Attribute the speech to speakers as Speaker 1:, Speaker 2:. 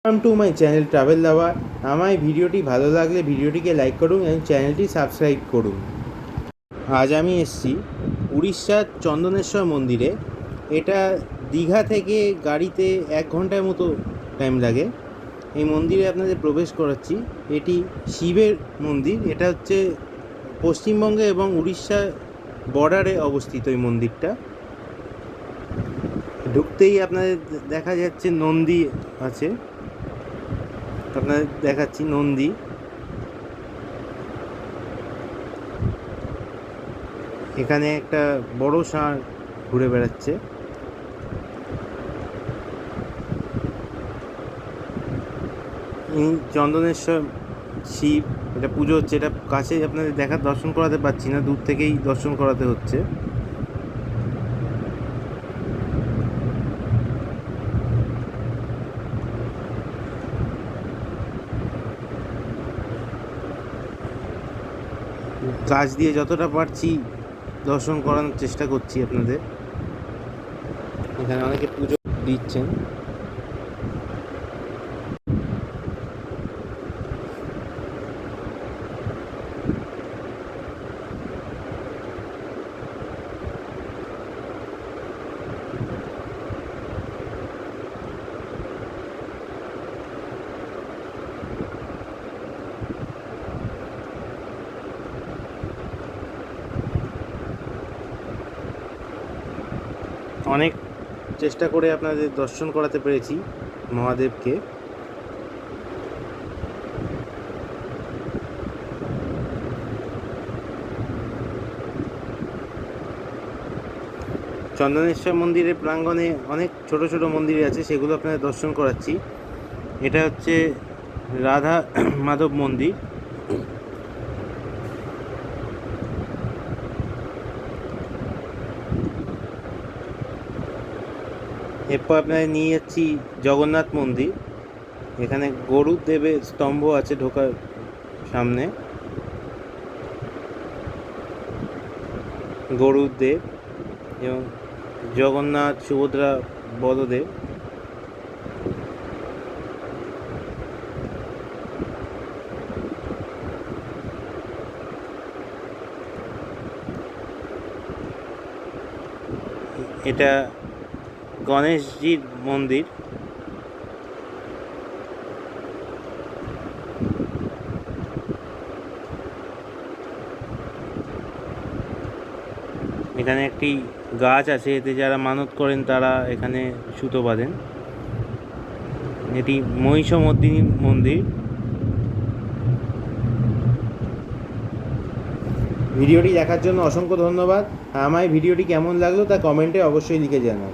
Speaker 1: Welcome to my channel travel লাভার। আমার ভিডিওটি ভালো লাগলে ভিডিওটিকে লাইক করুন এবং চ্যানেলটি সাবস্ক্রাইব করুন। আজ আমি এসেছি উড়িষ্যার চন্দনেশ্বর মন্দিরে। এটা দীঘা থেকে গাড়িতে 1 ঘন্টার মতো টাইম লাগে। এই মন্দিরে আপনাদের প্রবেশ করাচ্ছি। এটি শিবের মন্দির। এটা হচ্ছে পশ্চিমবঙ্গে এবং উড়িষ্যার বর্ডারে অবস্থিত এই মন্দিরটা। ঢুকতেই আপনাদের দেখা যাচ্ছে নন্দী আছে, আপনাদের দেখাচ্ছি নন্দী। এখানে একটা বড় ষাঁড় ঘুরে বেড়াচ্ছে। চন্দনেশ্বর শিব, এটা পুজো হচ্ছে। এটা কাছে আপনাদের দর্শন করাতে পারছি না, দূর থেকেই দর্শন করাতে হচ্ছে। কাছ দিয়ে যতটা পারছি দর্শন করানোর চেষ্টা করছি আপনাদের। এখানে অনেকে পুজো দিচ্ছেন। অনেক চেষ্টা করে আপনাদের দর্শন করাতে পেরেছি মহাদেবকে। চন্দনেশ্বর মন্দিরের প্রাঙ্গণে অনেক ছোট ছোট মন্দির আছে, সেগুলো আপনাদের দর্শন করাচ্ছি। এটা হচ্ছে রাধা মাধব মন্দির। এরপর আপনাদের নিয়ে যাচ্ছি জগন্নাথ মন্দির। এখানে গরুদেবের স্তম্ভ আছে ঢোকার সামনে। গরুদেব এবং জগন্নাথ, সুভদ্রা, বলদেব। এটা গণেশজির মন্দির। এখানে একটি গাছ আছে, এতে যারা মানত করেন তারা এখানে সুতো বাঁধেন। এটি মহিষমর্দিনী মন্দির। ভিডিওটি দেখার জন্য অসংখ্য ধন্যবাদ। আমার ভিডিওটি কেমন লাগলো তা কমেন্টে অবশ্যই লিখে জানান।